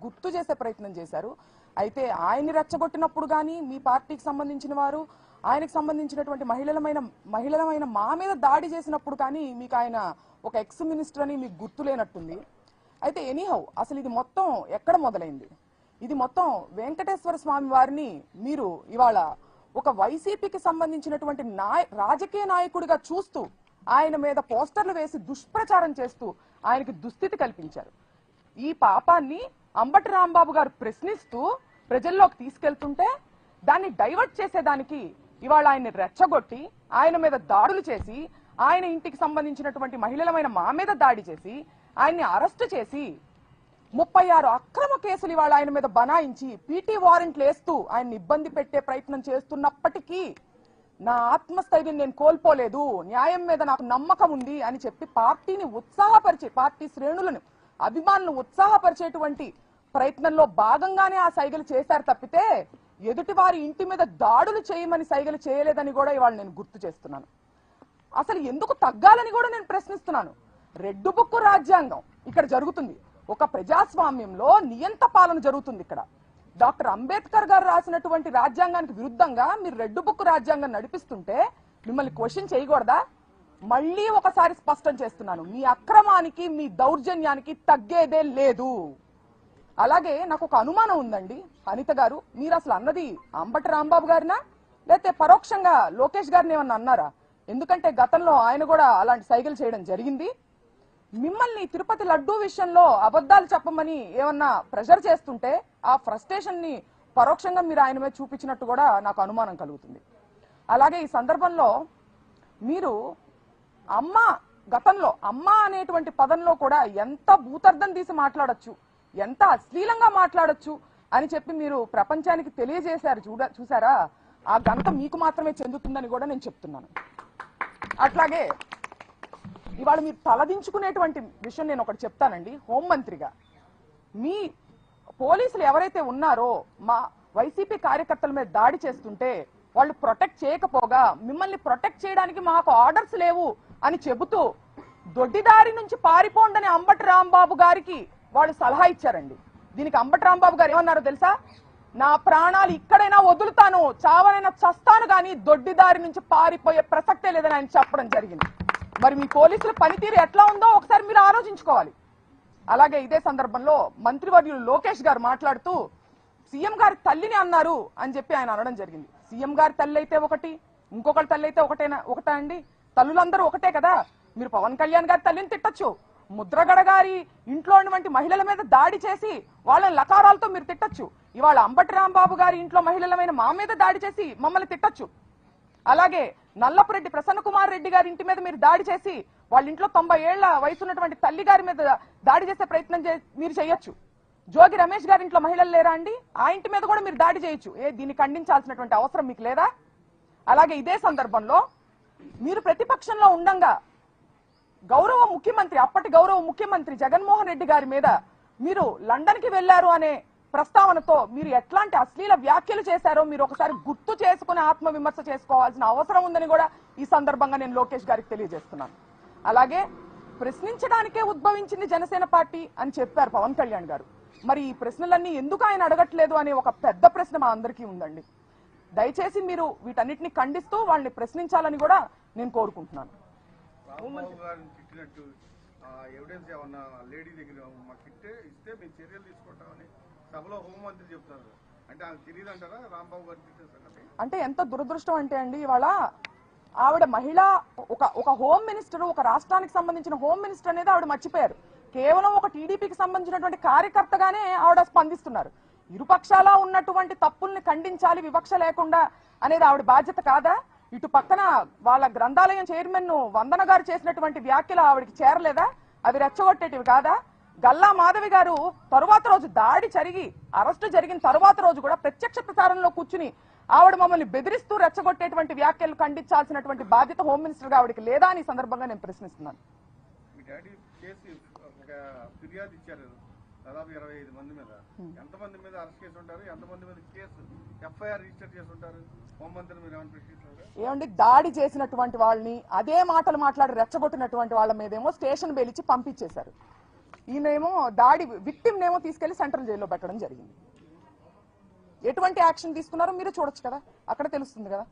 గుర్తు చేసే ప్రయత్నం చేశారు. అయితే ఆయన్ని రెచ్చగొట్టినప్పుడు కానీ మీ పార్టీకి సంబంధించిన వారు ఆయనకు సంబంధించినటువంటి మహిళలమైన మా మీద దాడి చేసినప్పుడు కానీ మీకు ఆయన ఒక ఎక్స్ మినిస్టర్ అని మీకు గుర్తు లేనట్టుంది. అయితే ఎనీహౌ అసలు ఇది మొత్తం ఎక్కడ మొదలైంది? ఇది మొత్తం వెంకటేశ్వర స్వామి వారిని మీరు ఇవాళ ఒక వైసీపీకి సంబంధించినటువంటి రాజకీయ నాయకుడిగా చూస్తూ ఆయన మీద పోస్టర్లు వేసి దుష్ప్రచారం చేస్తూ ఆయనకి దుస్థితి కల్పించారు. ఈ పాపాన్ని అంబటి రాంబాబు గారు ప్రశ్నిస్తూ ప్రజల్లోకి తీసుకెళ్తుంటే దాన్ని డైవర్ట్ చేసేదానికి ఇవాళ ఆయన్ని రెచ్చగొట్టి ఆయన మీద దాడులు చేసి ఆయన ఇంటికి సంబంధించినటువంటి మహిళలమైన మా మీద దాడి చేసి ఆయన్ని అరెస్టు చేసి 36 అక్రమ కేసులు ఇవాళ ఆయన మీద బనాయించి పీటీ వారెంట్లు వేస్తూ ఆయన్ని ఇబ్బంది పెట్టే ప్రయత్నం చేస్తున్నప్పటికీ నా ఆత్మస్థైర్యం నేను కోల్పోలేదు, న్యాయం మీద నాకు నమ్మకం ఉంది అని చెప్పి పార్టీని ఉత్సాహపరిచే పార్టీ శ్రేణులను అభిమానులను ఉత్సాహపరిచేటువంటి ప్రయత్నంలో భాగంగానే ఆ సైగలు చేశారు తప్పితే ఎదుటి వారి ఇంటి మీద దాడులు చేయమని సైగలు చేయలేదని కూడా ఇవాళ నేను గుర్తు చేస్తున్నాను. అసలు ఎందుకు తగ్గాలని కూడా నేను ప్రశ్నిస్తున్నాను. రెడ్ బుక్ రాజ్యాంగం ఇక్కడ జరుగుతుంది. ఒక ప్రజాస్వామ్యంలో నియంత పాలన జరుగుతుంది. ఇక్కడ డాక్టర్ అంబేద్కర్ గారు రాసినటువంటి రాజ్యాంగానికి విరుద్ధంగా మీరు రెడ్ బుక్ రాజ్యాంగం నడిపిస్తుంటే మిమ్మల్ని క్వశ్చన్ చేయకూడదా? మళ్ళీ ఒకసారి స్పష్టం చేస్తున్నాను, మీ అక్రమానికి మీ దౌర్జన్యానికి తగ్గేదే లేదు. అలాగే నాకు ఒక అనుమానం ఉందండి అనిత గారు, మీరు అసలు అన్నది అంబటి రాంబాబు గారినా లేకపోతే పరోక్షంగా లోకేష్ గారిని ఏమన్నా అన్నారా? ఎందుకంటే గతంలో ఆయన కూడా అలాంటి సైగలు చేయడం జరిగింది. మిమ్మల్ని తిరుపతి లడ్డూ విషయంలో అబద్ధాలు చెప్పమని ఏమన్నా ప్రెషర్ చేస్తుంటే ఆ ఫ్రస్ట్రేషన్ ని పరోక్షంగా మీరు ఆయన మీద చూపించినట్టు కూడా నాకు అనుమానం కలుగుతుంది. అలాగే ఈ సందర్భంలో మీరు గతంలో అమ్మ అనేటువంటి పదంలో కూడా ఎంత భూతర్థం తీసి మాట్లాడొచ్చు, ఎంత అశ్లీలంగా మాట్లాడొచ్చు అని చెప్పి మీరు ప్రపంచానికి తెలియజేశారు. చూసారా? ఆ ఘనత మీకు మాత్రమే చెందుతుందని కూడా నేను చెప్తున్నాను. అట్లాగే ఇవాళ మీరు తలదించుకునేటువంటి విషయం నేను ఒకటి చెప్తానండి. హోంమంత్రిగా మీ పోలీసులు ఎవరైతే ఉన్నారో మా వైసీపీ కార్యకర్తల మీద దాడి చేస్తుంటే వాళ్ళు ప్రొటెక్ట్ చేయకపోగా మిమ్మల్ని ప్రొటెక్ట్ చేయడానికి మాకు ఆర్డర్స్ లేవు అని చెబుతూ దొడ్డిదారి నుంచి పారిపోండని అంబటి రాంబాబు గారికి వాళ్ళు సలహా ఇచ్చారండి. దీనికి అంబటి రాంబాబు గారు ఏమన్నారో తెలుసా? నా ప్రాణాలు ఇక్కడైనా వదులుతాను, చావనైనా చస్తాను, కానీ దొడ్డిదారి నుంచి పారిపోయే ప్రసక్తే లేదని ఆయన చెప్పడం జరిగింది. మరి మీ పోలీసుల పనితీరు ఎట్లా ఉందో ఒకసారి మీరు ఆలోచించుకోవాలి. అలాగే ఇదే సందర్భంలో మంత్రివర్యులు లోకేష్ గారు మాట్లాడుతూ సీఎం గారి తల్లిని అన్నారు అని చెప్పి ఆయన అనడం జరిగింది. సీఎం గారి తల్లి అయితే ఒకటి, ఇంకొకరి తల్లి అయితే ఒకటా అండి? తల్లులందరూ ఒకటే కదా. మీరు పవన్ కళ్యాణ్ గారి తల్లిని తిట్టచ్చు, ముద్రగడ గారి ఇంట్లో ఉన్నటువంటి మహిళల మీద దాడి చేసి వాళ్ళని లకారాలతో మీరు తిట్టచ్చు. ఇవాళ అంబటి రాంబాబు గారి ఇంట్లో మహిళలమైన మా మీద దాడి చేసి మమ్మల్ని తిట్టచ్చు. అలాగే నల్లపురెడ్డి ప్రసన్న కుమార్ రెడ్డి గారి ఇంటి మీద మీరు దాడి చేసి వాళ్ళ ఇంట్లో 90 ఏళ్ల వయసు ఉన్నటువంటి తల్లి గారి మీద దాడి చేసే ప్రయత్నం మీరు చేయొచ్చు. జోగి రమేష్ గారి ఇంట్లో మహిళలు లేరా అండి? ఆ ఇంటి మీద కూడా మీరు దాడి చేయొచ్చు. దీన్ని ఖండించాల్సినటువంటి అవసరం మీకు లేదా? అలాగే ఇదే సందర్భంలో మీరు ప్రతిపక్షంలో ఉండంగా అప్పటి గౌరవ ముఖ్యమంత్రి జగన్మోహన్ రెడ్డి గారి మీద మీరు లండన్ కి వెళ్లారు అనే ప్రస్తావనతో మీరు ఎట్లాంటి అశ్లీల వ్యాఖ్యలు చేశారో మీరు ఒకసారి గుర్తు చేసుకుని ఆత్మవిమర్శ చేసుకోవాల్సిన అవసరం ఉందని కూడా ఈ సందర్భంగా నేను లోకేష్ గారికి తెలియజేస్తున్నాను. అలాగే ప్రశ్నించడానికే ఉద్భవించింది జనసేన పార్టీ అని చెప్పారు పవన్ కళ్యాణ్ గారు. మరి ఈ ప్రశ్నలన్నీ ఎందుకు ఆయన అడగట్లేదు అనే ఒక పెద్ద ప్రశ్న మా అందరికీ ఉందండి. దయచేసి మీరు వీటన్నిటిని ఖండిస్తూ వాళ్ళని ప్రశ్నించాలని కూడా నేను కోరుకుంటున్నాను. అంటే ఎంత దురదృష్టం అంటే అండి, ఇవాళ ఆవిడ మహిళ ఒక హోమ్ మినిస్టర్, ఒక రాష్ట్రానికి సంబంధించిన హోమ్ మినిస్టర్ అనేది ఆవిడ మర్చిపోయారు. కేవలం ఒక టీడీపీకి సంబంధించినటువంటి కార్యకర్తగానే ఆవిడ స్పందిస్తున్నారు. ఇరుపక్షాల ఉన్నటువంటి తప్పుల్ని ఖండించాలి వివక్ష లేకుండా అనేది ఆవిడ బాధ్యత కాదా? ఇటు పక్కన వాళ్ళ గ్రంథాలయం చైర్మన్ వందన గారు చేసినటువంటి వ్యాఖ్యలు ఆవిడకి చేరలేదా? అవి రెచ్చగొట్టేటివి కాదా? గల్లా మాధవి గారు తరువాత రోజు దాడి జరిగి అరెస్టు జరిగిన తరువాత రోజు కూడా ప్రత్యక్ష ప్రసారంలో కూర్చుని ఆవిడ మమ్మల్ని బెదిరిస్తూ రెచ్చగొట్టేటువంటి వ్యాఖ్యలు ఖండించాల్సినటువంటి బాధ్యత హోమ్ మినిస్టర్ గా ఆవిడకి లేదా అని సందర్భంగా నేను ప్రశ్నిస్తున్నాను. దాదాపు 25 మంది మీద ఎంతమంది మీద అరెస్ట్ చేసి ఉంటారు, ఎంతమంది మీద కేసు ఎఫ్ఐఆర్ రిజిస్టర్ చేసి ఉంటారు? హోంమంత్రి మీరు ఏమైనా ప్రశ్నిస్తున్నారు? ఏమండి, దాడి చేసినటువంటి వాళ్ళని అదే మాటలు మాట్లాడి రెచ్చగొట్టినటువంటి వాళ్ళ మీదేమో స్టేషన్ బెయిల్ ఇచ్చి పంపించేశారు. ఈయనేమో దాడి విక్టిమ్ నేమో తీసుకెళ్లి సెంట్రల్ జైల్లో పెట్టడం జరిగింది. ఎటువంటి యాక్షన్ తీసుకున్నారో మీరు చూడొచ్చు కదా, అక్కడ తెలుస్తుంది కదా.